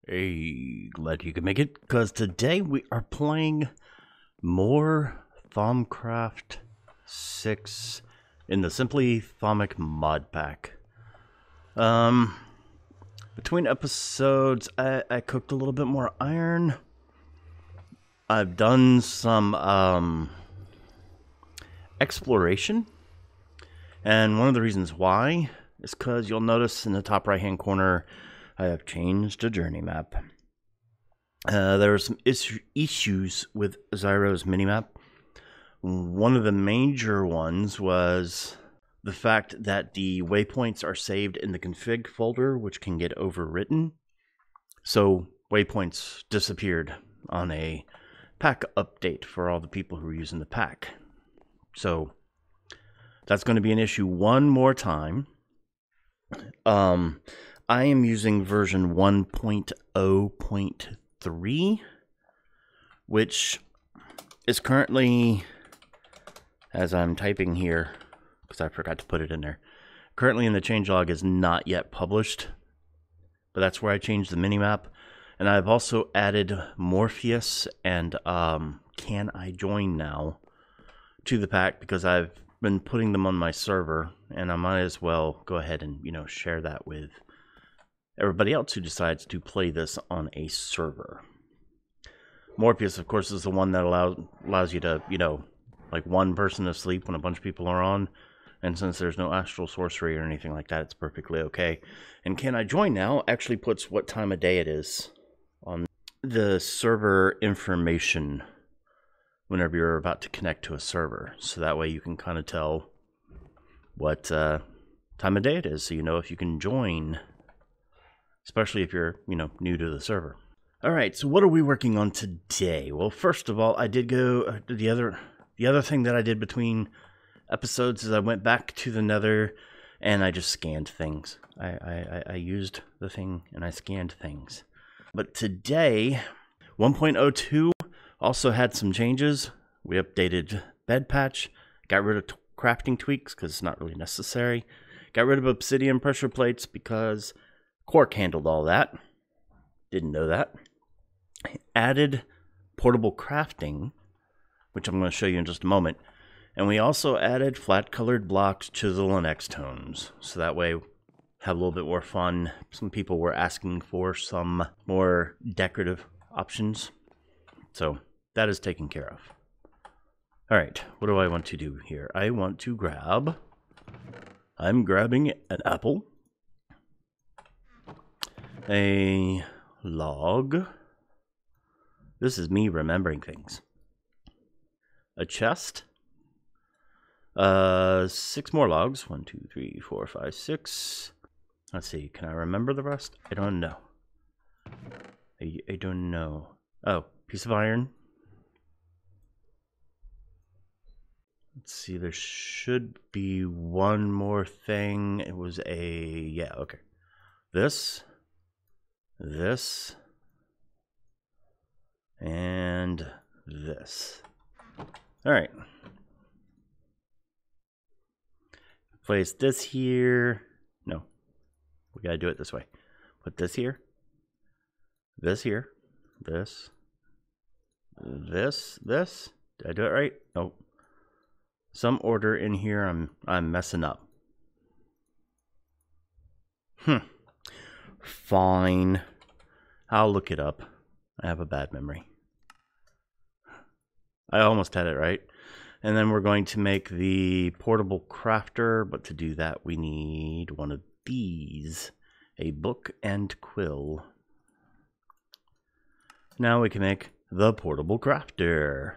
Hey, glad you could make it, because today we are playing more Thaumcraft 6 in the Simply Thaumic mod pack. Between episodes, I cooked a little bit more iron. I've done some exploration, and one of the reasons why is because you'll notice in the top right hand corner I have changed a journey map. There were some issues with Zyro's minimap. One of the major ones was the fact that the waypoints are saved in the config folder, which can get overwritten. So waypoints disappeared on a pack update for all the people who are using the pack. So that's going to be an issue one more time. I am using version 1.0.3, which is currently, as I'm typing here, because I forgot to put it in there, currently in the changelog is not yet published, but that's where I changed the minimap. And I've also added Morpheus and Can I Join Now to the pack, because I've been putting them on my server, and I might as well go ahead and, share that with everybody else who decides to play this on a server. Morpheus, of course, is the one that allows you to, like one person asleep when a bunch of people are on. And since there's no astral sorcery or anything like that, it's perfectly okay. And Can I Join Now actually puts what time of day it is on the server information whenever you're about to connect to a server. So that way you can kind of tell what time of day it is, so you know if you can join, especially if you're, new to the server. All right, so what are we working on today? Well, first of all, I did go the other thing that I did between episodes is I went back to the Nether and I just scanned things. I used the thing and I scanned things. But today, 1.02 also had some changes. We updated bed patch, got rid of crafting tweaks because it's not really necessary. Got rid of obsidian pressure plates because Quark handled all that. Didn't know that. Added portable crafting, which I'm going to show you in just a moment. And we also added flat colored blocks, chisel, and X-tones. So that way, have a little bit more fun. Some people were asking for some more decorative options. So that is taken care of. All right, what do I want to do here? I want to grab... I'm grabbing an apple, a log. This is me remembering things. A chest. 6 more logs. 1, 2, 3, 4, 5, 6. Let's see. Can I remember the rest? I don't know. I don't know. Oh, piece of iron. Let's see. There should be one more thing. It was yeah, okay. This, and this. All right. Place this here. No, we gotta do it this way. Put this here. This here. This. This. Did I do it right? Nope. Some order in here I'm messing up. Fine. I'll look it up. I have a bad memory. I almost had it right. And then we're going to make the portable crafter, but to do that we need one of these. A book and quill. Now we can make the portable crafter.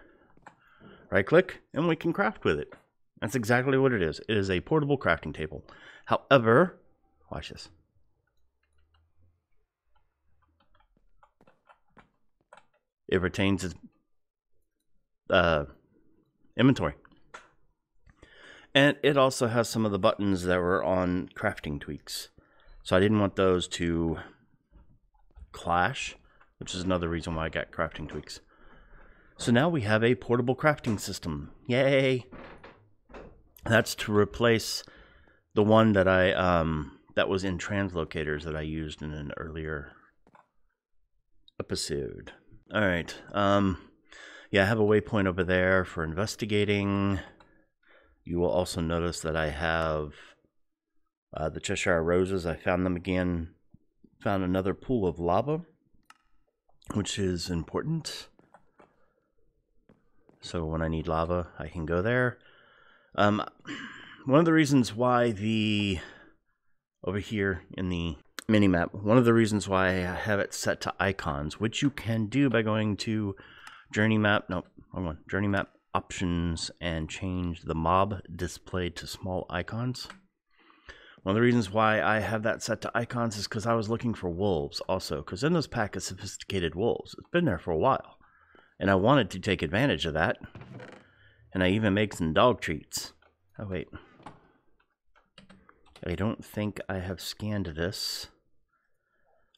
Right click and we can craft with it. That's exactly what it is. It is a portable crafting table. However, watch this. It retains its inventory. And it also has some of the buttons that were on crafting tweaks. So I didn't want those to clash, which is another reason why I got crafting tweaks. So now we have a portable crafting system. Yay! That's to replace the one that I that was in translocators that I used in an earlier episode. All right. Yeah, I have a waypoint over there for investigating. You will also notice that I have the Cheshire Roses. I found them again. Found another pool of lava, which is important. So when I need lava, I can go there. One of the reasons why over here in the minimap, one of the reasons why I have it set to icons, which you can do by going to Journey Map options and change the mob display to small icons. One of the reasons why I have that set to icons is because I was looking for wolves also, because in this pack of sophisticated wolves, it's been there for a while. And I wanted to take advantage of that. And I even make some dog treats. Oh, wait. I don't think I have scanned this.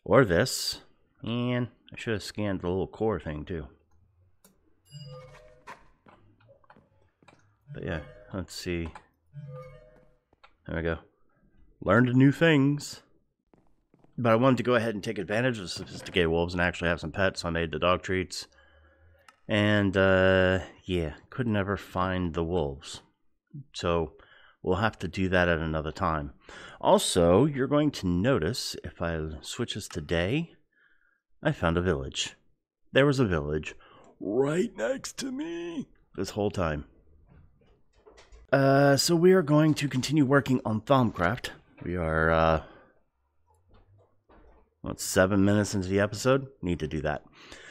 Or this. And I should have scanned the little core thing, too. But yeah, let's see. There we go. Learned new things. But I wanted to go ahead and take advantage of sophisticated wolves and actually have some pets, so I made the dog treats. And, yeah, could never find the wolves. So, we'll have to do that at another time. Also, you're going to notice, if I switch this to day, I found a village. There was a village right next to me this whole time. So we are going to continue working on Thaumcraft. We are, 7 minutes into the episode? Need to do that.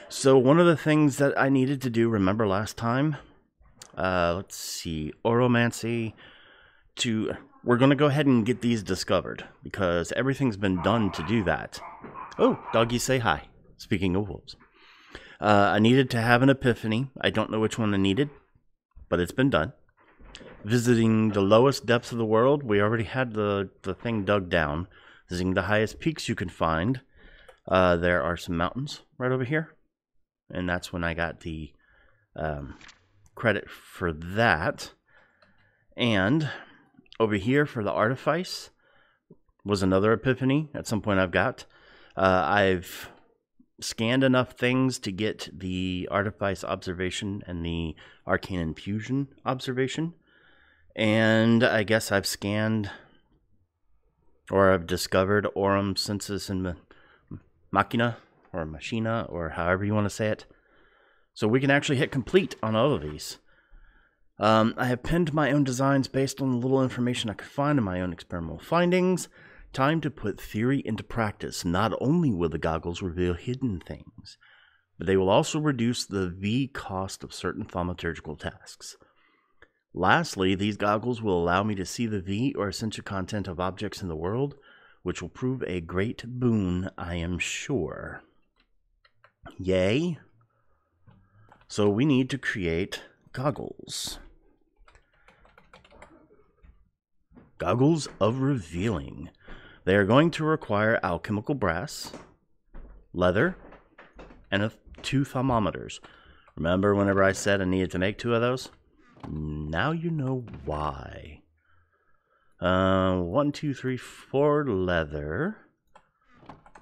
So one of the things that I needed to do, remember last time? Let's see, Oromancy. We're going to go ahead and get these discovered, because everything's been done to do that. Oh, doggies say hi. Speaking of wolves. I needed to have an epiphany. I don't know which one I needed, but it's been done. Visiting the lowest depths of the world, we already had the thing dug down. Visiting the highest peaks you can find. There are some mountains right over here. And that's when I got the credit for that. And over here for the Artifice was another epiphany at some point I've got. I've scanned enough things to get the Artifice observation and the Arcane Infusion observation. And I guess I've scanned, or I've discovered Aurum Sensus and Machina, or Machina, or however you want to say it. So we can actually hit complete on all of these. I have pinned my own designs based on the little information I could find in my own experimental findings. Time to put theory into practice. Not only will the goggles reveal hidden things, but they will also reduce the V cost of certain thaumaturgical tasks. Lastly, these goggles will allow me to see the V or essential content of objects in the world, which will prove a great boon, I am sure. Yay! So we need to create goggles. Goggles of Revealing. They are going to require alchemical brass, leather, and 2 thermometers. Remember whenever I said I needed to make 2 of those? Now you know why. 1, 2, 3, 4 leather.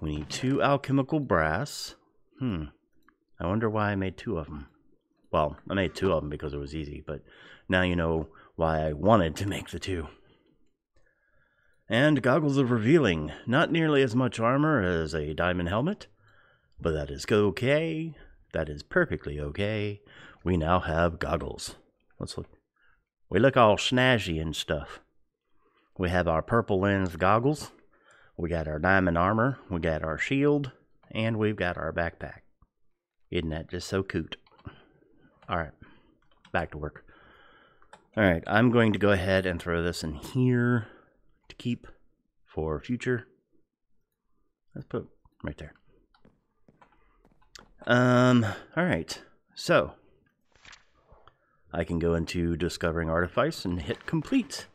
We need 2 alchemical brass. I wonder why I made 2 of them. Well, I made 2 of them because it was easy, but now you know why I wanted to make the 2. And Goggles of Revealing. Not nearly as much armor as a diamond helmet, but that is okay. That is perfectly okay. We now have goggles. Let's look. We look all snazzy and stuff. We have our purple lens goggles. We got our diamond armor. We got our shield. And we've got our backpack. Isn't that just so cute? Alright. Back to work. Alright, I'm going to go ahead and throw this in here to keep for future. Let's put it right there. Alright. So I can go into Discovering Artifice and hit Complete.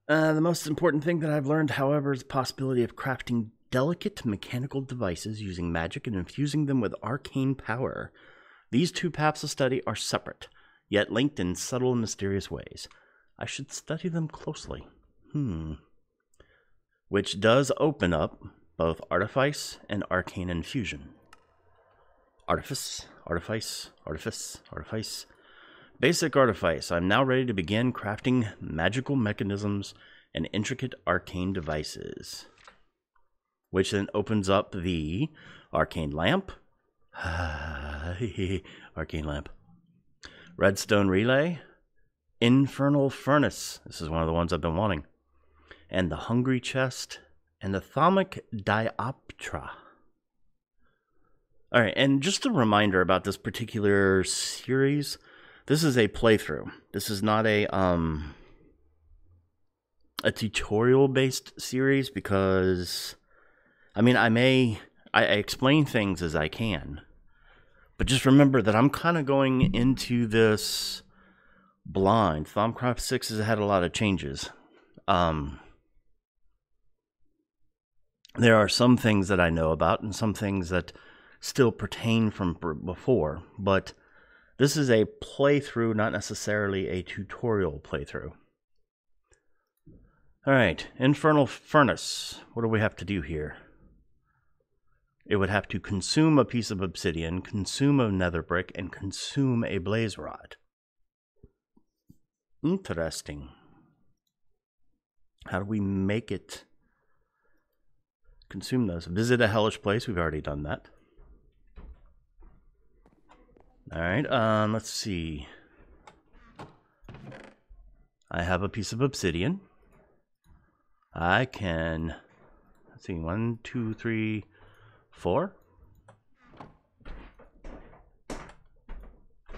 The most important thing that I've learned, however, is the possibility of crafting delicate mechanical devices using magic and infusing them with arcane power. These 2 paths of study are separate, yet linked in subtle and mysterious ways. I should study them closely. Which does open up both Artifice and Arcane Infusion. Artifice, Artifice, Artifice, Artifice. Basic Artifice. I'm now ready to begin crafting magical mechanisms and intricate arcane devices. Which then opens up the Arcane Lamp. Arcane Lamp. Redstone Relay. Infernal Furnace. This is one of the ones I've been wanting. And the Hungry Chest. And the Thaumic Dioptra. Alright, and just a reminder about this particular series. This is a playthrough. This is not a tutorial-based series because, I mean, I explain things as I can. But just remember that I'm kind of going into this blind. Thaumcraft 6 has had a lot of changes. There are some things that I know about and some things that still pertain from before, but this is a playthrough, not necessarily a tutorial playthrough. Alright, Infernal Furnace. What do we have to do here? It would have to consume a piece of obsidian, consume a nether brick, and consume a blaze rod. Interesting. How do we make it consume those? Visit a hellish place. We've already done that. Alright, let's see. I have a piece of obsidian. I can, let's see, 1, 2, 3, 4.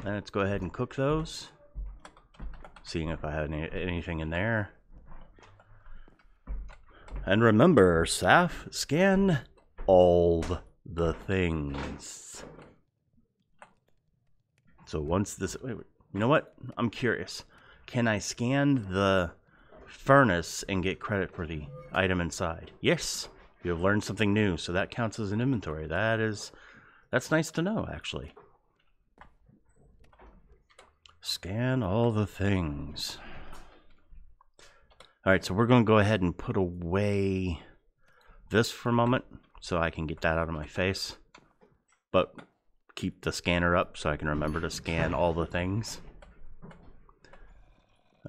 Let's go ahead and cook those. Seeing if I have anything in there. And remember, Saf, scan all the things. So once this, wait, you know what? I'm curious. Can I scan the furnace and get credit for the item inside? Yes. You have learned something new, so that counts as an inventory. That's nice to know, actually. Scan all the things. Alright, so we're going to go ahead and put away this for a moment so I can get that out of my face. But keep the scanner up so I can remember to scan all the things.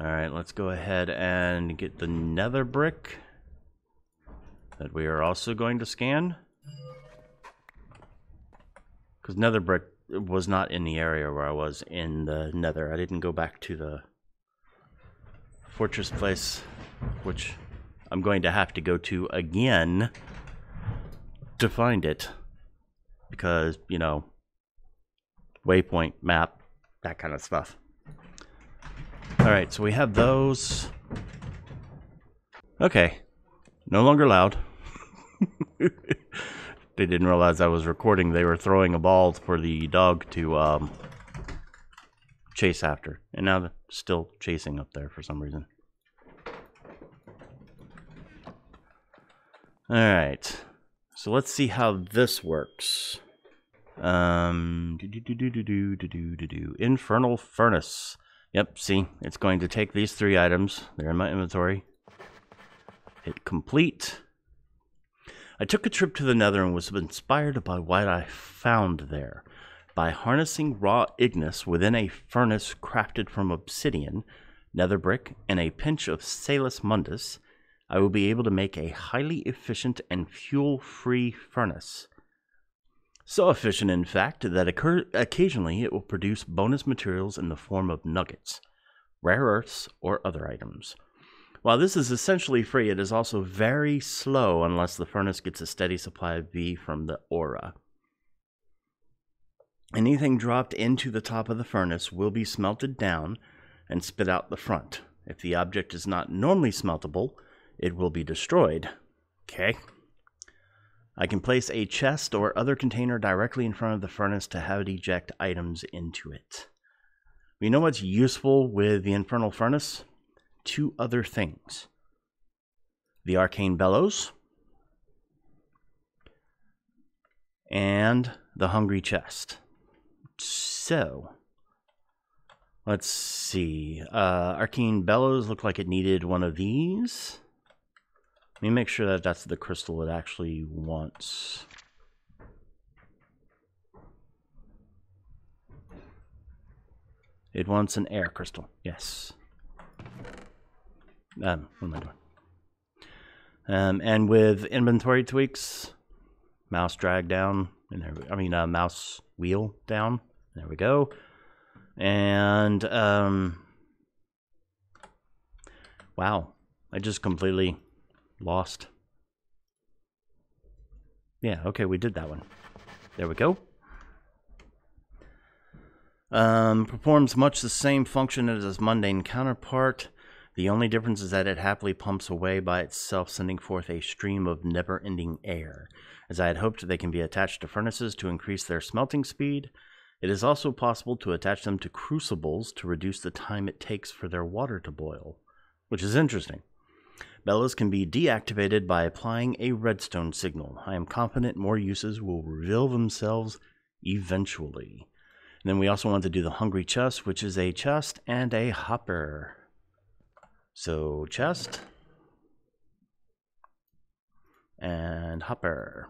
Alright, let's go ahead and get the nether brick that we are also going to scan. Because nether brick was not in the area where I was in the nether. I didn't go back to the fortress place, which I'm going to have to go to again to find it. Because, you know, waypoint, map, that kind of stuff. Alright, so we have those. Okay. No longer loud. They didn't realize I was recording. They were throwing a ball for the dog to chase after. And now they're still chasing up there for some reason. Alright. So let's see how this works. Infernal Furnace. Yep, see, it's going to take these 3 items. They're in my inventory. Hit complete. I took a trip to the Nether and was inspired by what I found there. By harnessing raw ignis within a furnace crafted from obsidian, nether brick, and a pinch of Salus Mundus, I will be able to make a highly efficient and fuel-free furnace. So efficient, in fact, that occasionally it will produce bonus materials in the form of nuggets, rare earths, or other items. While this is essentially free, it is also very slow unless the furnace gets a steady supply of V from the aura. Anything dropped into the top of the furnace will be smelted down and spit out the front. If the object is not normally smeltable, it will be destroyed. Okay. I can place a chest or other container directly in front of the furnace to have it eject items into it. You know what's useful with the Infernal Furnace? 2 other things. The Arcane Bellows and the Hungry Chest. So, let's see. Arcane Bellows looked like it needed one of these. Let me make sure that that's the crystal it actually wants. It wants an air crystal. Yes. What am I doing? And with inventory tweaks, mouse drag down, and there I mean mouse wheel down. There we go. And wow, I just completely lost. Yeah, okay, we did that one. There we go. Performs much the same function as its mundane counterpart. The only difference is that it happily pumps away by itself, sending forth a stream of never-ending air. As I had hoped, they can be attached to furnaces to increase their smelting speed. It is also possible to attach them to crucibles to reduce the time it takes for their water to boil, which is interesting. Bellows can be deactivated by applying a redstone signal. I am confident more uses will reveal themselves eventually. And then we also want to do the hungry chest, which is a chest and a hopper. So chest and hopper.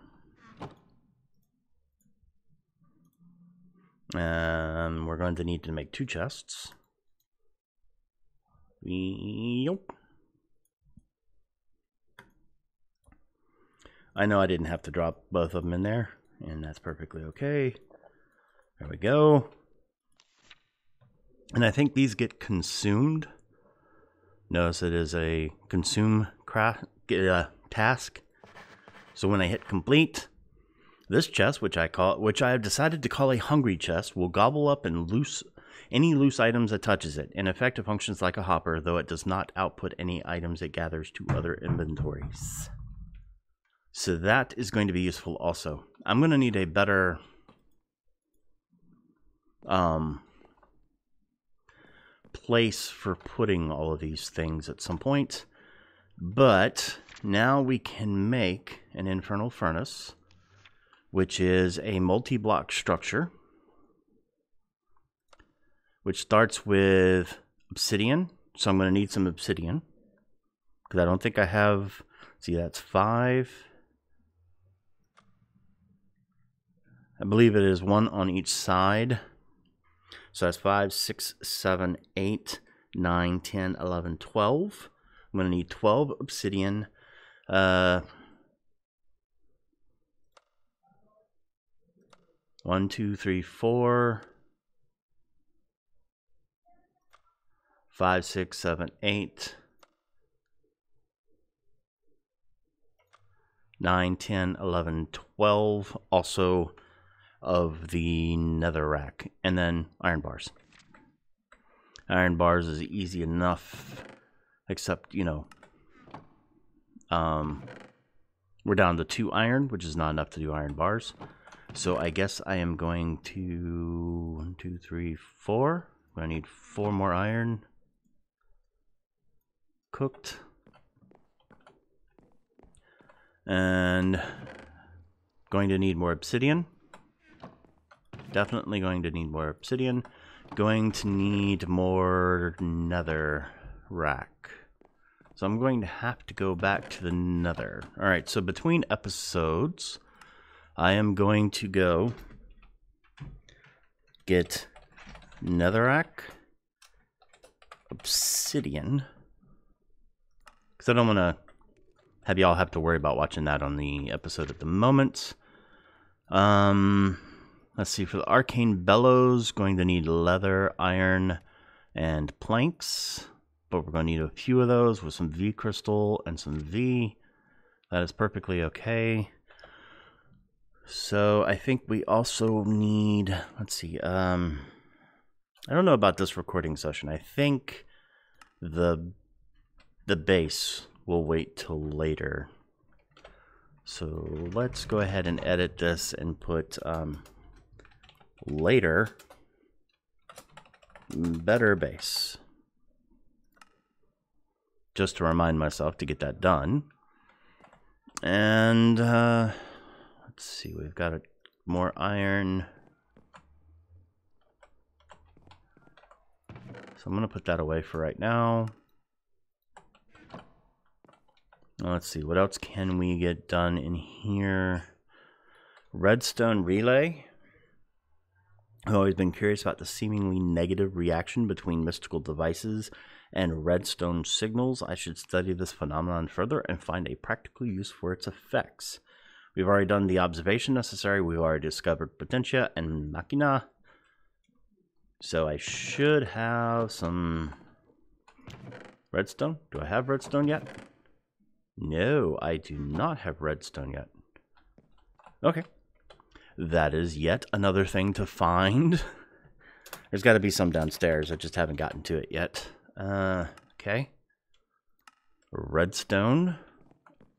We're going to need to make 2 chests. Yep. I know I didn't have to drop both of them in there, and that's perfectly okay. There we go. And I think these get consumed. Notice it is a consume task. So when I hit complete, this chest, which I have decided to call a hungry chest, will gobble up and any loose items that touches it. In effect, it functions like a hopper, though it does not output any items it gathers to other inventories. So that is going to be useful also. I'm going to need a better place for putting all of these things at some point. But now we can make an infernal furnace, which is a multi-block structure, which starts with obsidian. So I'm going to need some obsidian, because I don't think I have, see, that's 5. I believe it is 1 on each side. So that's 5, 6, 7, 8, 9, 10, 11, 12. I'm going to need 12 obsidian. 1, 2, 3, 4, 5, 6, 7, 8, 9, 10, 11, 12. Also of the netherrack, and then iron bars. Iron bars is easy enough, except, you know, we're down to 2 iron, which is not enough to do iron bars. So I guess I am going to 1, 2, 3, 4. I'm going to need 4 more iron cooked, and going to need more obsidian. Definitely going to need more obsidian. Going to need more nether rack. So I'm going to have to go back to the nether. Alright, so between episodes, I am going to go get netherrack, obsidian, because I don't want to have y'all have to worry about watching that on the episode at the moment. Let's see, for the arcane bellows, going to need leather, iron, and planks. But we're going to need a few of those with some V crystal and some V. That is perfectly okay. So I think we also need, let's see, I don't know about this recording session. I think the base will wait till later. So let's go ahead and edit this and put later better base, just to remind myself to get that done. And let's see, we've got more iron, so I'm gonna put that away for right now. Let's see, what else can we get done in here? Redstone relay. I've always been curious about the seemingly negative reaction between mystical devices and redstone signals. I should study this phenomenon further and find a practical use for its effects. We've already done the observation necessary. We've already discovered potentia and machina. So I should have some redstone. Do I have redstone yet? No, I do not have redstone yet. Okay. That is yet another thing to find. There's got to be some downstairs. I just haven't gotten to it yet. Okay. Redstone.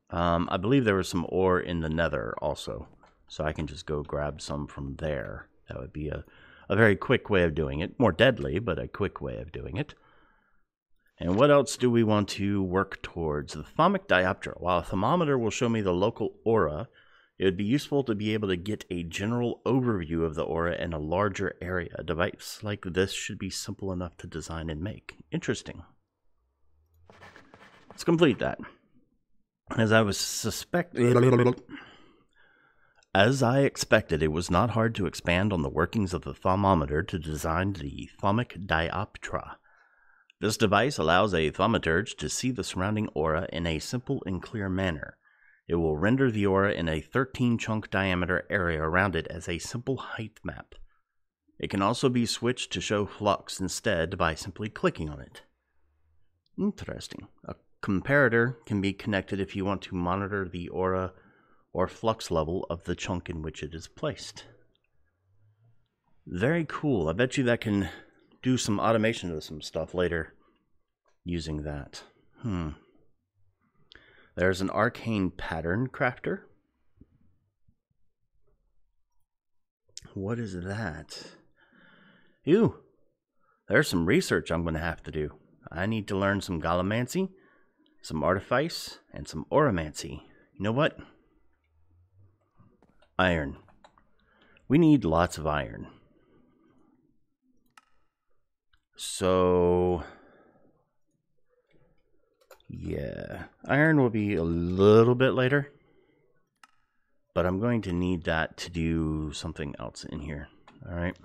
I believe there was some ore in the nether also. So I can just go grab some from there. That would be a very quick way of doing it. More deadly, but a quick way of doing it. And what else do we want to work towards? The Thaumic diopter. While a thermometer will show me the local aura, it would be useful to be able to get a general overview of the aura in a larger area. A device like this should be simple enough to design and make. Interesting. Let's complete that. As I expected, it was not hard to expand on the workings of the thermometer to design the Thaumic dioptra. This device allows a thaumaturge to see the surrounding aura in a simple and clear manner. It will render the aura in a 13-chunk diameter area around it as a simple height map. It can also be switched to show flux instead by simply clicking on it. Interesting. A comparator can be connected if you want to monitor the aura or flux level of the chunk in which it is placed. Very cool. I bet you that can do some automation of some stuff later using that. There's an arcane pattern crafter. What is that? Ew. There's some research I'm going to have to do. I need to learn some gallimancy, some artifice, and some oromancy. You know what? Iron. We need lots of iron. So, yeah, iron will be a little bit later, but I'm going to need that to do something else in here. All right.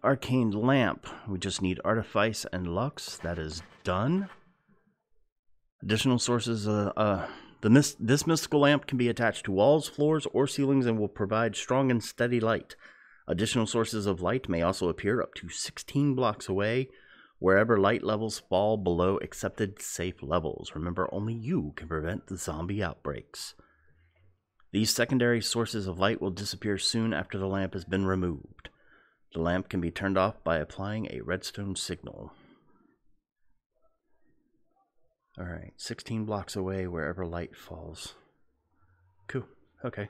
Arcane lamp. We just need artifice and lux. That is done. Additional sources. This mystical lamp can be attached to walls, floors, or ceilings and will provide strong and steady light. Additional sources of light may also appear up to 16 blocks away, wherever light levels fall below accepted safe levels. Remember, only you can prevent the zombie outbreaks. These secondary sources of light will disappear soon after the lamp has been removed. The lamp can be turned off by applying a redstone signal. Alright, 16 blocks away, wherever light falls. Cool, okay.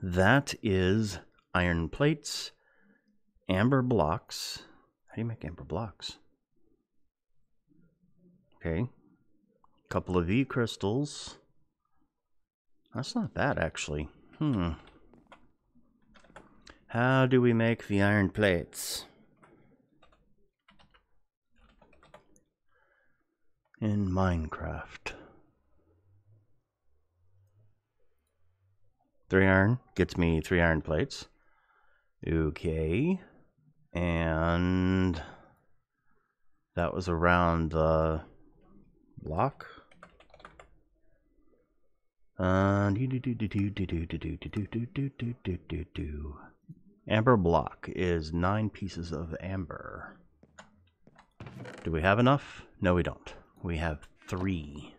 That is iron plates, amber blocks. How do you make amber blocks? Okay. Couple of V crystals. That's not bad, actually. How do we make the iron plates? In Minecraft. 3 iron gets me 3 iron plates. Okay. And that was around the block. Amber block is 9 pieces of amber. Do we have enough? No, we don't. We have 3.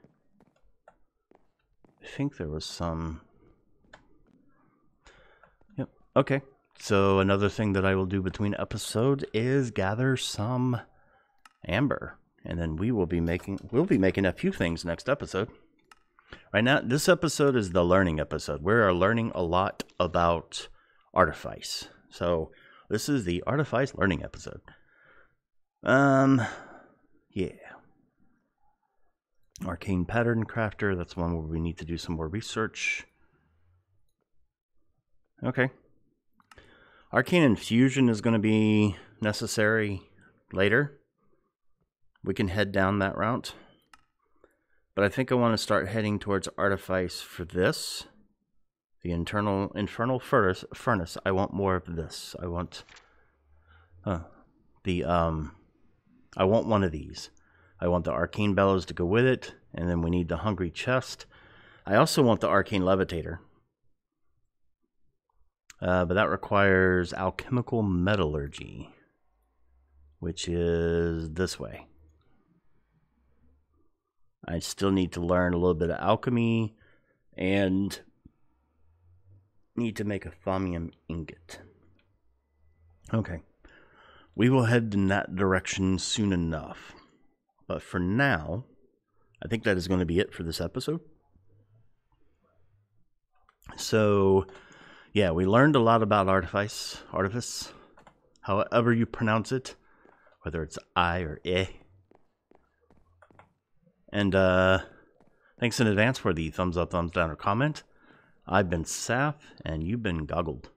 I think there was some... Yep. Okay. So another thing that I will do between episodes is gather some amber. And then we'll be making a few things next episode. Right now, this episode is the learning episode. We're learning a lot about Artifice. So this is the Artifice learning episode. Yeah. Arcane pattern crafter. That's one where we need to do some more research. Okay. Arcane infusion is going to be necessary later. we can head down that route. But I think I want to start heading towards Artifice for this. The Infernal Furnace. I want more of this. I want I want one of these. I want the Arcane Bellows to go with it, and then we need the Hungry Chest. I also want the Arcane Levitator. But that requires Alchemical Metallurgy, which is this way. I still need to learn a little bit of alchemy and need to make a thaumium ingot. Okay. We will head in that direction soon enough. But for now, I think that is going to be it for this episode. So, yeah, we learned a lot about Artifice, however you pronounce it, whether it's I or eh. And thanks in advance for the thumbs up, thumbs down, or comment. I've been Saf, and you've been goggled.